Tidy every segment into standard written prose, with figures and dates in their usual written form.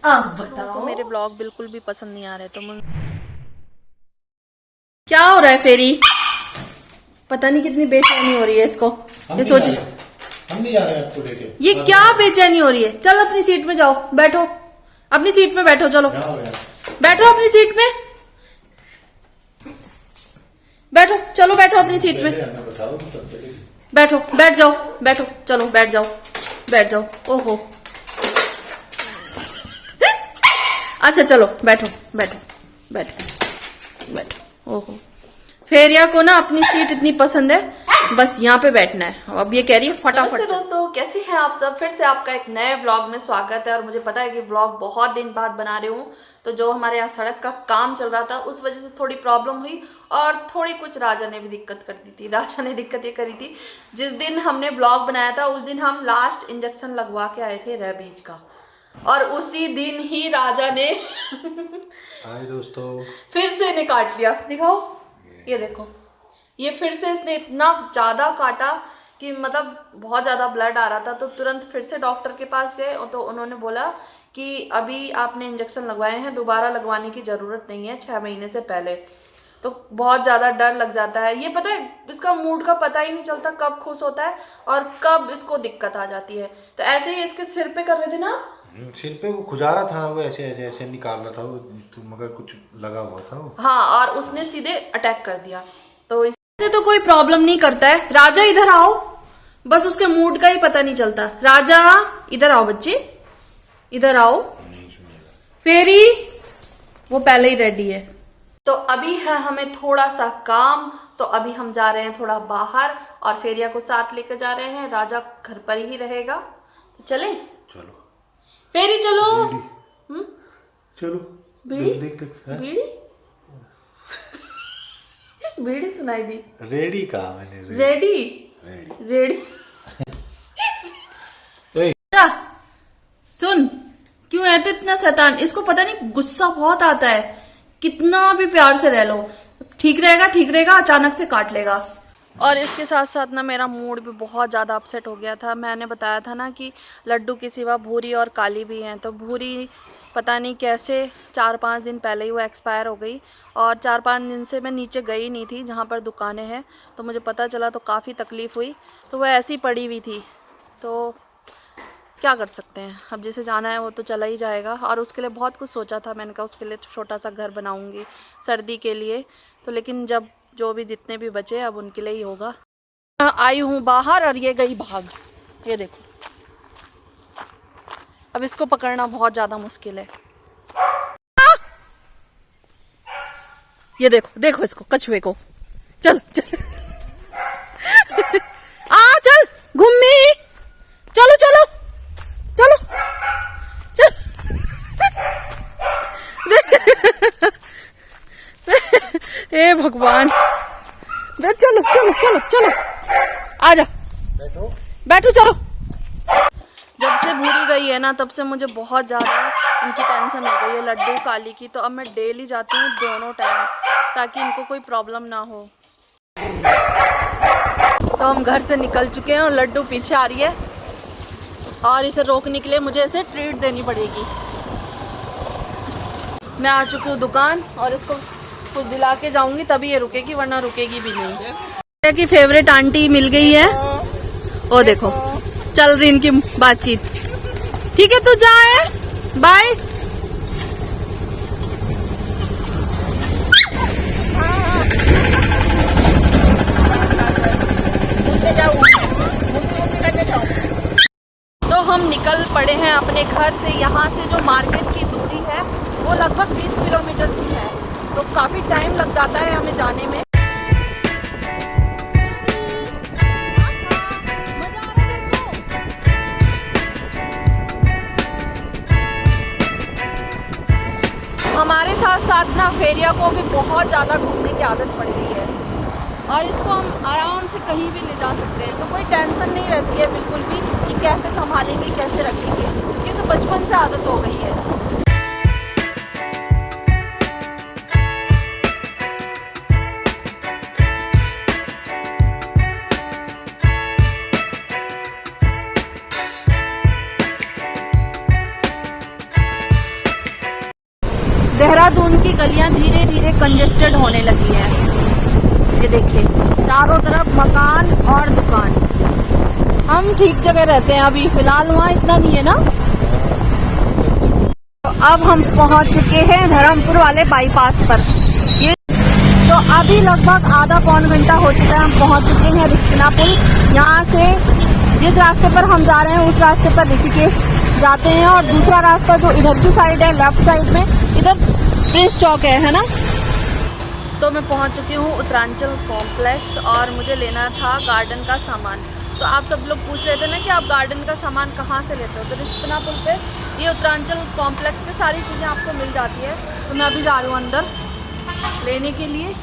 अब बताओ। मेरे ब्लॉग बिल्कुल भी पसंद नहीं आ रहे तो क्या हो रहा है फेरी? पता नहीं कितनी बेचैनी हो रही है इसको। ये सोचिए, हम नहीं जा रहे आपको लेके। ये क्या बेचैनी हो रही है? चल अपनी सीट में जाओ, बैठो अपनी सीट में बैठो, चलो बैठो अपनी सीट में बैठो, चलो बैठो अपनी सीट में बैठो, बैठ जाओ, बैठो, चलो बैठ जाओ, बैठ जाओ। ओहो अच्छा चलो बैठो बैठो बैठो बैठो। ओहो, फेरिया को ना अपनी सीट इतनी पसंद है, बस यहाँ पे बैठना है। अब ये कह रही है फटाफट। दोस्तों कैसे हैं आप सब? फिर से आपका एक नए व्लॉग में स्वागत है। और मुझे पता है कि व्लॉग बहुत दिन बाद बना रही हूँ, तो जो हमारे यहाँ सड़क का काम चल रहा था उस वजह से थोड़ी प्रॉब्लम हुई और थोड़ी कुछ राजा ने भी दिक्कत कर दी थी। राजा ने दिक्कत ये करी थी, जिस दिन हमने ब्लॉग बनाया था उस दिन हम लास्ट इंजेक्शन लगवा के आए थे रेबीज का, और उसी दिन ही राजा ने हाय दोस्तों फिर से इन्हें काट लिया। दिखाओ, ये देखो, ये फिर से इसने इतना ज़्यादा काटा कि मतलब बहुत ज़्यादा ब्लड आ रहा था। तो तुरंत फिर से डॉक्टर के पास गए तो उन्होंने बोला कि अभी आपने इंजेक्शन लगवाए हैं, दोबारा लगवाने की ज़रूरत नहीं है 6 महीने से पहले। तो बहुत ज़्यादा डर लग जाता है। ये पता है, इसका मूड का पता ही नहीं चलता, कब खुश होता है और कब इसको दिक्कत आ जाती है। तो ऐसे ही इसके सिर पे कर रहे थे ना, सिर पे वो खुजा रहा था ना, वो ऐसे ऐसे ऐसे निकाल रहा था वो, तो मगर कुछ लगा हुआ था वो। हाँ, और उसने सीधे अटैक कर दिया। तो इससे तो कोई प्रॉब्लम नहीं करता है। राजा इधर आओ, बस उसके मूड का ही पता नहीं चलता। राजा इधर आओ, बच्चे इधर आओ। फेरी वो पहले ही रेडी है। तो अभी है हमें थोड़ा सा काम, तो अभी हम जा रहे हैं थोड़ा बाहर और फेरिया को साथ लेकर जा रहे हैं। राजा घर पर ही रहेगा, तो चले। चलो फेरी चलो। चलो बीड़ी देख बीड़ी बीड़ी सुनाई दी। रेडी कहा मैंने? Ready ready. सुन, क्यों है तो इतना शैतान? इसको पता नहीं गुस्सा बहुत आता है, कितना भी प्यार से रह लो ठीक रहेगा, ठीक रहेगा, अचानक से काट लेगा। और इसके साथ साथ ना मेरा मूड भी बहुत ज़्यादा अपसेट हो गया था। मैंने बताया था ना कि लड्डू के सिवा भूरी और काली भी हैं, तो भूरी पता नहीं कैसे 4-5 दिन पहले ही वो एक्सपायर हो गई, और 4-5 दिन से मैं नीचे गई नहीं थी जहाँ पर दुकानें हैं। तो मुझे पता चला तो काफ़ी तकलीफ़ हुई, तो वह ऐसी पड़ी हुई थी। तो क्या कर सकते हैं, अब जिसे जाना है वो तो चला ही जाएगा। और उसके लिए बहुत कुछ सोचा था, मैंने कहा उसके लिए छोटा सा घर बनाऊंगी सर्दी के लिए। तो लेकिन जब जो भी जितने भी बचे अब उनके लिए ही होगा। आई हूँ बाहर और ये गई भाग। ये देखो, अब इसको पकड़ना बहुत ज़्यादा मुश्किल है। ये देखो, देखो इसको, कछुए को। चल चल आ चल घूमी, चलो चलो चलो चल। हे भगवान, चलो चलो चलो चलो, आजा बैठो चलो। जब से भूरी गई है ना तब से मुझे बहुत ज़्यादा इनकी टेंशन हो गई है, लड्डू काली की। तो अब मैं डेली जाती हूँ दोनों टाइम, ताकि इनको कोई प्रॉब्लम ना हो। तो हम घर से निकल चुके हैं और लड्डू पीछे आ रही है, और इसे रोकने के लिए मुझे इसे ट्रीट देनी पड़ेगी। मैं आ चुकी हूँ दुकान और इसको कुछ दिला के जाऊंगी तभी ये रुकेगी, वरना रुकेगी भी नहीं। की फेवरेट आंटी मिल गई है, ओ देखो चल रही इनकी बातचीत। ठीक है तू जाए, बाय। तो हम निकल पड़े हैं अपने घर से। यहाँ से जो मार्केट की दूरी है वो लगभग 20 किलोमीटर की है, तो काफ़ी टाइम लग जाता है हमें जाने में। हमारे साथ साथ ना फेरिया को भी बहुत ज़्यादा घूमने की आदत पड़ गई है, और इसको हम आराम से कहीं भी ले जा सकते हैं। तो कोई टेंशन नहीं रहती है बिल्कुल भी कि कैसे संभालेंगे, कैसे रखेंगे, क्योंकि इसे बचपन से आदत हो गई है। देहरादून की गलियां धीरे धीरे कंजेस्टेड होने लगी हैं। ये देखिए चारों तरफ मकान और दुकान। हम ठीक जगह रहते हैं अभी फिलहाल, वहाँ इतना नहीं है ना। तो अब हम पहुंच चुके हैं धर्मपुर वाले बाईपास पर। ये तो अभी लगभग आधा पौन घंटा हो चुका है, हम पहुंच चुके हैं रिस्पना पुल। यहाँ से जिस रास्ते पर हम जा रहे हैं उस रास्ते पर ऋषिकेश जाते हैं, और दूसरा रास्ता जो इधर की साइड है लेफ्ट साइड में, इधर प्रिंस चौक है ना। तो मैं पहुंच चुकी हूँ उत्तरांचल कॉम्प्लेक्स और मुझे लेना था गार्डन का सामान। तो आप सब लोग पूछ रहे थे ना कि आप गार्डन का सामान कहाँ से लेते हो, तो रिस्पना पुल पे ये उत्तरांचल कॉम्प्लेक्स पे सारी चीज़ें आपको मिल जाती है। तो मैं अभी जा रही हूँ अंदर लेने के लिए,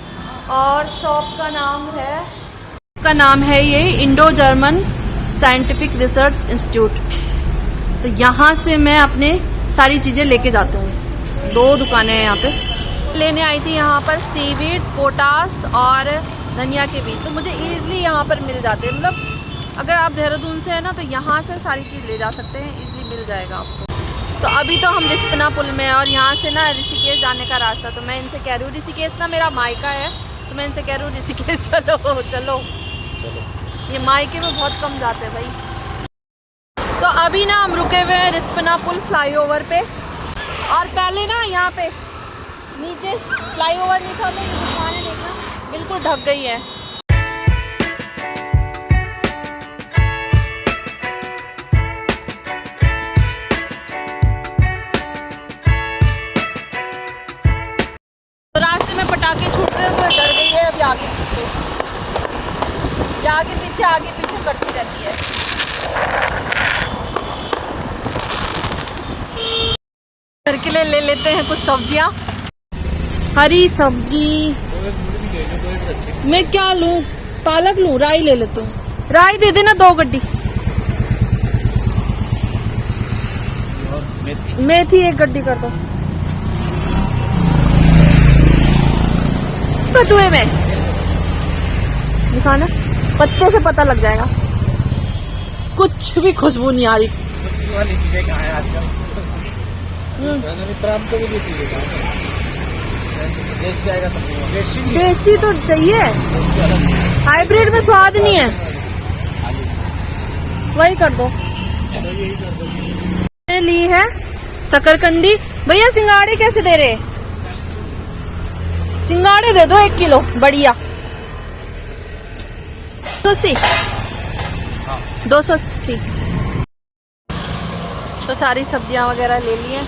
और शॉप का नाम है ये Indo German scientific research institute. तो यहाँ से मैं अपने सारी चीज़ें लेके जाती हूँ। 2 दुकानें हैं यहाँ पे। लेने आई थी यहाँ पर सीवीड, पोटास और धनिया के बीज। तो मुझे ईजिली यहाँ पर मिल जाते हैं, मतलब अगर आप देहरादून से है ना तो यहाँ से सारी चीज़ ले जा सकते हैं, ईजिली मिल जाएगा आपको। तो अभी तो हम रिस्पना पुल में हैं और यहाँ से ना ऋषिकेश जाने का रास्ता। तो मैं इनसे कह रही हूँ, ऋषिकेश ना मेरा मायका है, तो मैं इनसे कह रही हूँ ऋषिकेश चलो चलो। ये मायके में बहुत कम जाते हैं भाई। तो अभी ना हम रुके हुए हैं रिस्पना पुल फ्लाईओवर पे, और पहले ना यहाँ पे नीचे फ्लाईओवर नहीं था, तो ये दुकानें देखना बिल्कुल ढक गई है। तो रास्ते में पटाखे छूट रहे हो तो डर गई है अभी आगे पीछे करती रहती है। घर के लिए ले लेते हैं कुछ सब्जियां। हरी सब्जी मैं क्या लूं, पालक लूं, राई ले लेते हैं। राई दे देना 2 गड्डी, मेथी 1 गड्डी कर दो। कद्दूए में दिखाना, पत्ते से पता लग जाएगा। कुछ भी खुशबू नहीं आ रही। देसी तो चाहिए, हाइब्रिड में स्वाद नहीं है। वही कर दो। ली है शकरकंदी। भैया सिंगाड़े कैसे दे रहे? सिंगाड़े दे दो 1 किलो बढ़िया। 280 ठीक। तो सारी सब्जियां वगैरह ले ली हैं।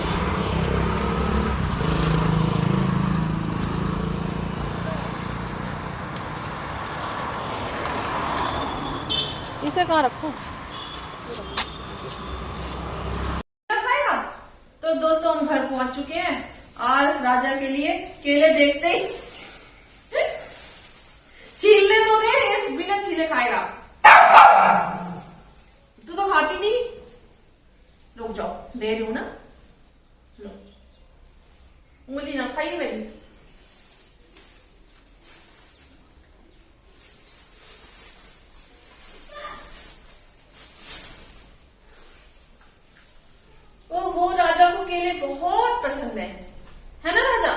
इसे कहाँ रखूं? तो दोस्तों हम घर पहुंच चुके हैं और राजा के लिए केले देखते ही छीलने तो दे, बिना छीले खाएगा। तू तो खाती नहीं। रुक जाओ, दे रही हूं ना, लो उंगली ना खाई मेरी। वो राजा को केले बहुत पसंद है ना राजा?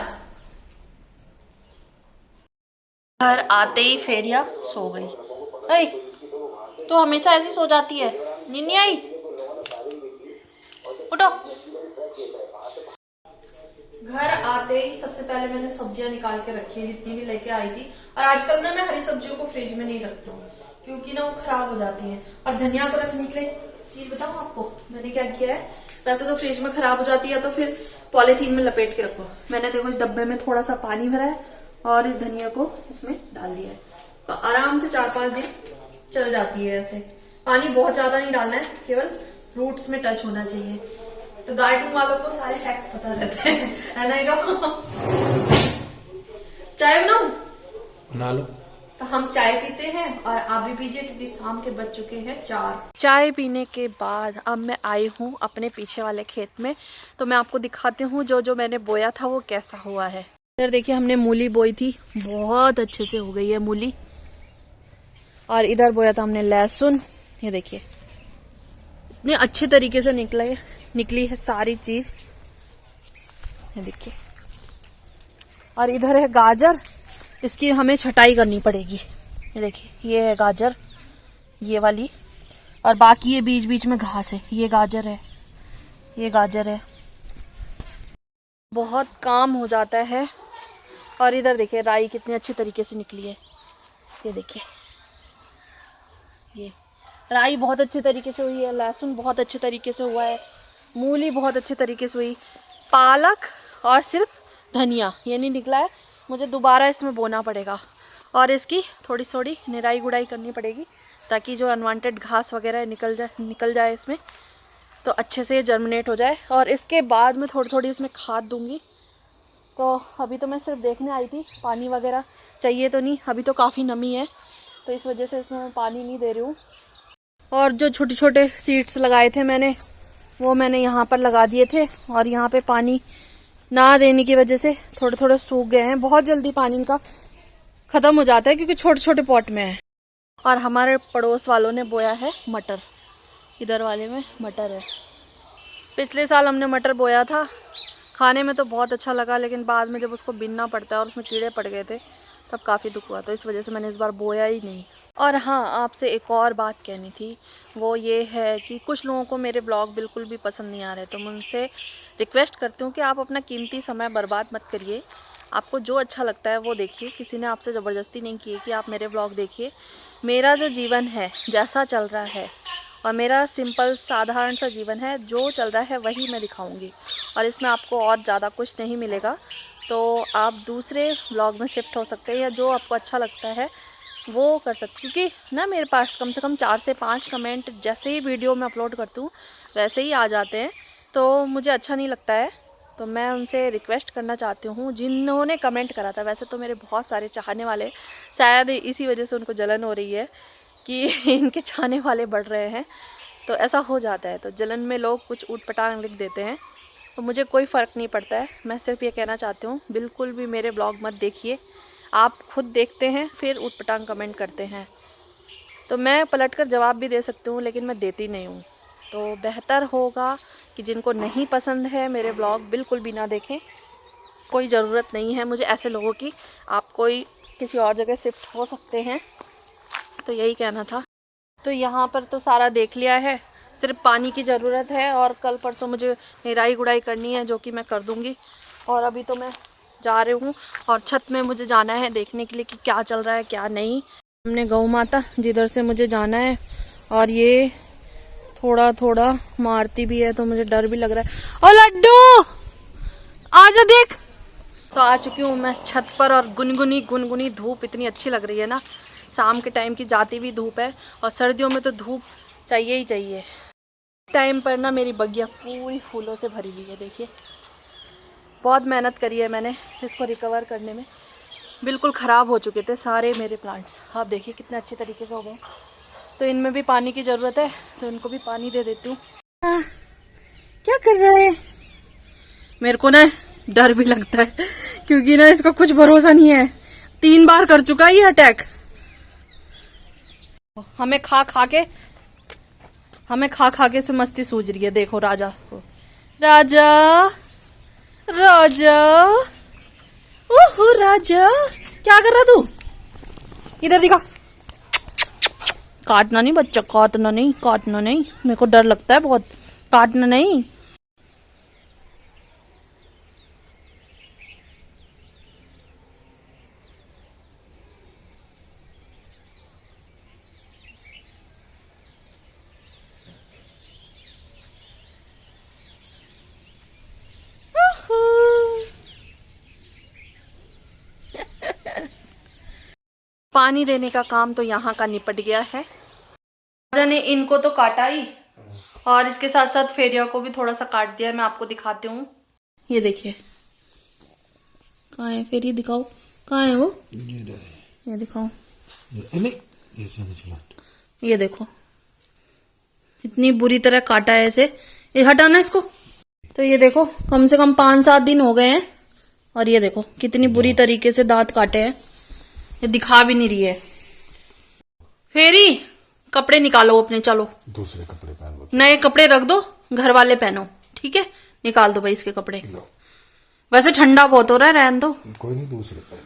घर आते ही फेरिया सो गई। अरे तो हमेशा ऐसी सो जाती है, नींद नहीं आई? उठो। घर आते ही सबसे पहले मैंने सब्जियां निकाल के रखी है, जितनी भी लेके आई थी। और आजकल ना मैं हरी सब्जियों को फ्रिज में नहीं रखती हूँ, क्योंकि ना वो खराब हो जाती हैं। और धनिया को रखने के लिए चीज बताऊँ आपको मैंने क्या किया है। वैसे तो फ्रिज में खराब हो जाती है तो फिर पॉलीथीन में लपेट के रखो। मैंने देखो इस डब्बे में थोड़ा सा पानी भरा है और इस धनिया को इसमें डाल दिया है, तो आराम से 4-5 दिन चल जाती है। ऐसे पानी बहुत ज्यादा नहीं डालना है, केवल रूट्स में टच होना चाहिए। तो गार्डनिंग वालों को सारे हैक्स पता रहते हैं, है ना? चाय बनाऊं? बना लो। तो हम चाय पीते हैं और आप भी पीजिए, क्योंकि शाम के बज चुके हैं 4। चाय पीने के बाद अब मैं आई हूँ अपने पीछे वाले खेत में। तो मैं आपको दिखाती हूँ जो जो मैंने बोया था वो कैसा हुआ है। इधर देखिए हमने मूली बोई थी, बहुत अच्छे से हो गई है मूली। और इधर बोया था हमने लहसुन, ये देखिए इतने अच्छे तरीके से निकली है सारी चीज। ये देखिए और इधर है गाजर, इसकी हमें छटाई करनी पड़ेगी। ये देखिए, ये है गाजर, ये वाली, और बाकी ये बीच बीच में घास है। ये गाजर है, ये गाजर है। बहुत काम हो जाता है। और इधर देखिए राई कितनी अच्छी तरीके से निकली है। ये देखिए, ये राई बहुत अच्छे तरीके से हुई है, लहसुन बहुत अच्छे तरीके से हुआ है, मूली बहुत अच्छे तरीके से हुई, पालक और सिर्फ धनिया ये नहीं निकला है। मुझे दोबारा इसमें बोना पड़ेगा और इसकी थोड़ी थोड़ी निराई गुड़ाई करनी पड़ेगी ताकि जो अनवांटेड घास वगैरह निकल जाए इसमें, तो अच्छे से जर्मिनेट हो जाए। और इसके बाद मैं थोड़ी थोड़ी इसमें खाद दूंगी। तो अभी तो मैं सिर्फ देखने आई थी, पानी वगैरह चाहिए तो नहीं, अभी तो काफ़ी नमी है तो इस वजह से इसमें मैं पानी नहीं दे रही हूँ। और जो छोटे छोटे सीड्स लगाए थे मैंने, वो मैंने यहाँ पर लगा दिए थे और यहाँ पे पानी ना देने की वजह से थोड़े थोड़े सूख गए हैं। बहुत जल्दी पानी इनका ख़त्म हो जाता है क्योंकि छोटे छोटे पॉट में है। और हमारे पड़ोस वालों ने बोया है मटर, इधर वाले में मटर है। पिछले साल हमने मटर बोया था, खाने में तो बहुत अच्छा लगा, लेकिन बाद में जब उसको बीनना पड़ता है और उसमें कीड़े पड़ गए थे तब काफ़ी दुख हुआ, तो इस वजह से मैंने इस बार बोया ही नहीं। और हाँ, आपसे एक और बात कहनी थी, वो ये है कि कुछ लोगों को मेरे ब्लॉग बिल्कुल भी पसंद नहीं आ रहे, तो मैं उनसे रिक्वेस्ट करती हूँ कि आप अपना कीमती समय बर्बाद मत करिए। आपको जो अच्छा लगता है वो देखिए, किसी ने आपसे ज़बरदस्ती नहीं की है कि आप मेरे ब्लॉग देखिए। मेरा जो जीवन है, जैसा चल रहा है, और मेरा सिंपल साधारण सा जीवन है, जो चल रहा है वही मैं दिखाऊंगी और इसमें आपको और ज़्यादा कुछ नहीं मिलेगा। तो आप दूसरे ब्लॉग में शिफ्ट हो सकते हैं या जो आपको अच्छा लगता है वो कर सकते, क्योंकि ना मेरे पास कम से कम 4 से 5 कमेंट जैसे ही वीडियो में अपलोड करती हूँ वैसे ही आ जाते हैं, तो मुझे अच्छा नहीं लगता है। तो मैं उनसे रिक्वेस्ट करना चाहती हूँ जिन्होंने कमेंट करा था, वैसे तो मेरे बहुत सारे चाहने वाले, शायद इसी वजह से उनको जलन हो रही है कि इनके चाहने वाले बढ़ रहे हैं, तो ऐसा हो जाता है। तो जलन में लोग कुछ ऊटपटांग लिख देते हैं, तो मुझे कोई फ़र्क नहीं पड़ता है। मैं सिर्फ ये कहना चाहती हूँ, बिल्कुल भी मेरे ब्लॉग मत देखिए। आप खुद देखते हैं फिर ऊटपटांग कमेंट करते हैं, तो मैं पलटकर जवाब भी दे सकती हूँ लेकिन मैं देती नहीं हूँ। तो बेहतर होगा कि जिनको नहीं पसंद है मेरे ब्लॉग बिल्कुल भी ना देखें। कोई ज़रूरत नहीं है मुझे ऐसे लोगों की, आप कोई किसी और जगह शिफ्ट हो सकते हैं। तो यही कहना था। तो यहाँ पर तो सारा देख लिया है, सिर्फ पानी की ज़रूरत है और कल परसों मुझे निराई गुड़ाई करनी है, जो कि मैं कर दूँगी। और अभी तो मैं जा रही हूँ और छत में मुझे जाना है देखने के लिए कि क्या चल रहा है क्या नहीं। हमने गौ माता जिधर से मुझे जाना है, और ये थोड़ा थोड़ा मारती भी है तो मुझे डर भी लग रहा है। ओ लड्डू आजा देख। तो आ चुकी हूँ मैं छत पर और गुनगुनी धूप इतनी अच्छी लग रही है ना, शाम के टाइम की जाती भी धूप है और सर्दियों में तो धूप चाहिए ही चाहिए। टाइम पर ना मेरी बगिया पूरी फूलों से भरी हुई है। देखिए बहुत मेहनत करी है मैंने इसको रिकवर करने में, बिल्कुल ख़राब हो चुके थे सारे मेरे प्लांट्स। आप देखिए कितने अच्छे तरीके से हो गए। तो इनमें भी पानी की ज़रूरत है तो इनको भी पानी दे देती हूँ। क्या कर रहा है? मेरे को ना डर भी लगता है क्योंकि ना इसका कुछ भरोसा नहीं है, 3 बार कर चुका है ये अटैक। हमें खा खा के से मस्ती सूझ रही है। देखो राजा को, राजा राजा, ओहो राजा, क्या कर रहा तू? इधर दिखा। काटना नहीं बच्चा, काटना नहीं, मेरे को डर लगता है बहुत, काटना नहीं। पानी देने का काम तो यहाँ का निपट गया है। राजा ने इनको तो काटा ही और इसके साथ साथ फेरिया को भी थोड़ा सा काट दिया है। मैं आपको दिखाती हूँ, ये देखिए कहाँ है फेरी, दिखाओ कहाँ है वो, ये दिखाओ, ये देखो इतनी बुरी तरह काटा है इसे। ये हटाना इसको। तो ये देखो कम से कम 5-7 दिन हो गए हैं और ये देखो कितनी बुरी तरीके से दांत काटे हैं। ये दिखा भी नहीं रही है। फेरी कपड़े निकालो अपने, चलो दूसरे कपड़े पहन लो, नए कपड़े रख दो, घर वाले पहनो, ठीक है? निकाल दो भाई इसके कपड़े। वैसे ठंडा बहुत हो रहा है, रहने दो। कोई नहीं, दूसरे पर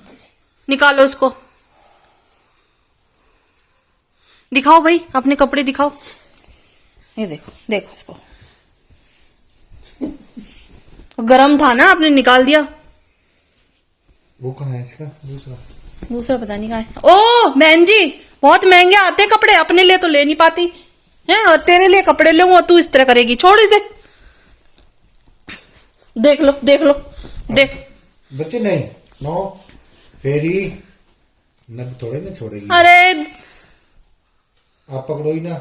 निकालो इसको, दिखाओ भाई अपने कपड़े दिखाओ। ये देखो, देखो इसको, गरम था ना, आपने निकाल दिया। वो कहाँ है इसका दूसरा? दूसरा पता नहीं कहाँ है। ओ बहन जी, बहुत महंगे आते हैं कपड़े, अपने लिए तो ले नहीं पाती है, और तेरे लिए कपड़े लूंगा तू इस तरह करेगी। छोड़ इसे, देख लो देख लो देख। बच्चे नहीं, नो फेरी नब थोड़े ना छोड़ेगी। अरे आप पकड़ो ही ना,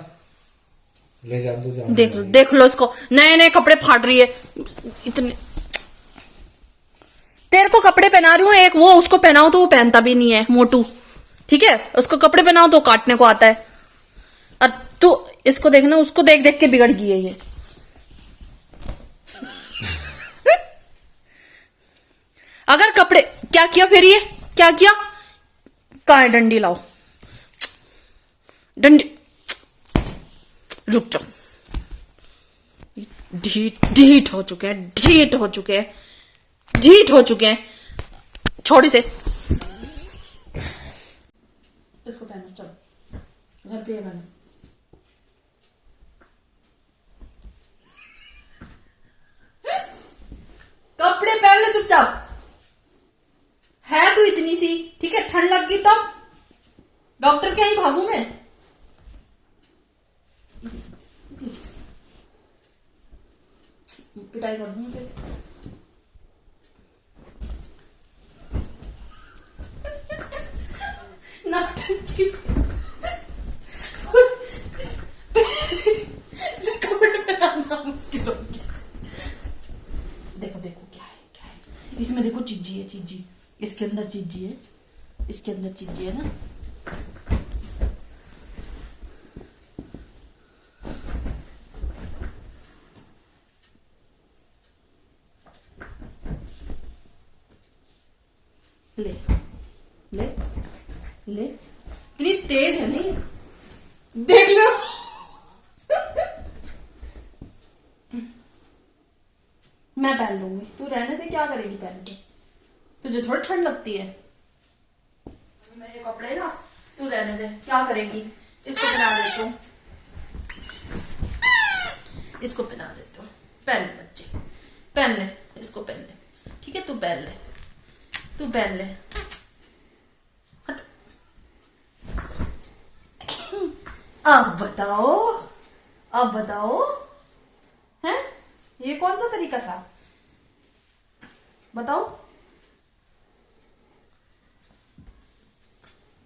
ले जान दो, जान देख लो इसको, नए नए कपड़े फाड़ रही है इतने। तेरे को कपड़े पहना रही हूँ, एक वो उसको पहनाओ तो वो पहनता भी नहीं है, मोटू, ठीक है, उसको कपड़े पहनाओ तो काटने को आता है। और तू इसको देखना, उसको देख देख के बिगड़ गई है ये। अगर कपड़े, क्या किया फिर ये, क्या किया? कहाँ है डंडी, लाओ डंडी, रुक जाओ। ढीठ हो चुके हैं, ढीठ हो चुके हैं, ढीठ हो चुके हैं। छोड़ इसे, इसको पहनो, चलो घर पे पहनो। कपड़े पहन ले चुपचाप, है तू इतनी सी, ठीक है, ठंड लग गई तब डॉक्टर के ही भागू मैं। पिटाई कर दूंगी फिर। नाटक कपड़े पहनाना मुश्किल हो गया। देखो देखो क्या है, क्या है इसमें, देखो चीजी है, चीजी इसके अंदर, चीजी है इसके अंदर, चीजी है ना। ले ले ले, इतनी तेज है नहीं, देख लो। मैं पहन लूंगी, तू रहने दे, क्या करेगी पहन के, तुझे थोड़ी ठंड लगती है। मैं ये कपड़े ना, तू रहने दे, क्या करेगी। इसको पहना देती हूँ, इसको पहना देती हूँ, पहन ले बच्चे, पहन ले, इसको पहन ले, ठीक है, तू पहन ले, तू पहन ले। हट, अब बताओ, अब बताओ, हैं ये कौन सा तरीका था, बताओ।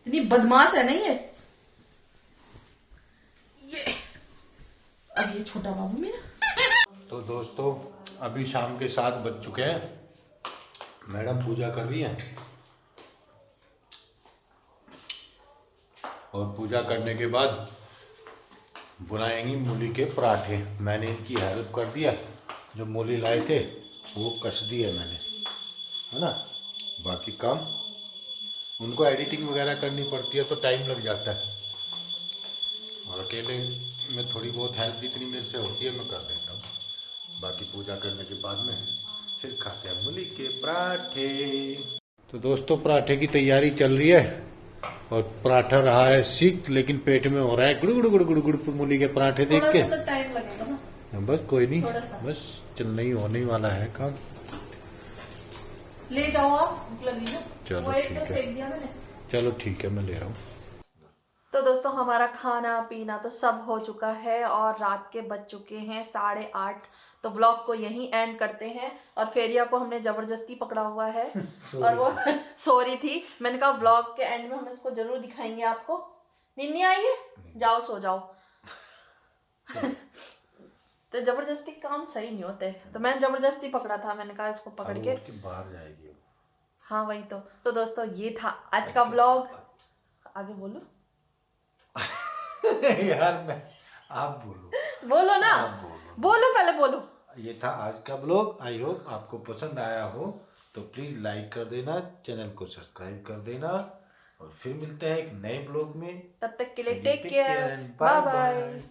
इतनी बदमाश है नहीं ये अब ये छोटा बाबू मेरा। तो दोस्तों अभी शाम के 7 बज चुके हैं, मैडम पूजा कर रही है, और पूजा करने के बाद बनाएंगी मूली के पराठे। मैंने इनकी हेल्प कर दिया, जो मूली लाए थे वो कस दी है मैंने, है ना। बाकी काम उनको एडिटिंग वगैरह करनी पड़ती है तो टाइम लग जाता है, और अकेले में थोड़ी बहुत हेल्प जितनी मेरे से होती है मैं कर देता हूँ। बाकी पूजा करने के बाद में फिर खाते हैं मूली के पराठे। तो दोस्तों पराठे की तैयारी चल रही है, और पराठा रहा है सीख, लेकिन पेट में हो रहा है गुड़ गुड़ गुड़ गुड़ गुड़ मूली के पराठे देख के। तो टाइम लगेगा ना, बस कोई नहीं, बस चलना ही होने वाला है काम। ले जाओ आप, भूख लगी ना। चलो वो एक ठीक तो है। सेक दिया मैंने। चलो ठीक है, मैं ले रहा हूँ। तो दोस्तों हमारा खाना पीना तो सब हो चुका है और रात के बज चुके हैं 8:30। तो ब्लॉग को यहीं एंड करते हैं। और फेरिया को हमने जबरदस्ती पकड़ा हुआ है और वो सो रही थी। मैंने कहा ब्लॉग के एंड में हम इसको जरूर दिखाएंगे आपको। निन्नी आई है, जाओ सो जाओ। तो जबरदस्ती काम सही नहीं होते, तो मैंने जबरदस्ती पकड़ा था। मैंने कहा इसको पकड़ के बाहर जाएगी। हाँ वही तो दोस्तों ये था आज का ब्लॉग। आगे बोलो। यार मैं, आप बोलो ना, बोलो पहले बोलो। ये था आज का ब्लॉग। आई होप आपको पसंद आया हो, तो प्लीज लाइक कर देना, चैनल को सब्सक्राइब कर देना, और फिर मिलते हैं एक नए ब्लॉग में। तब तक के लिए टेक केयर, बाय बाय।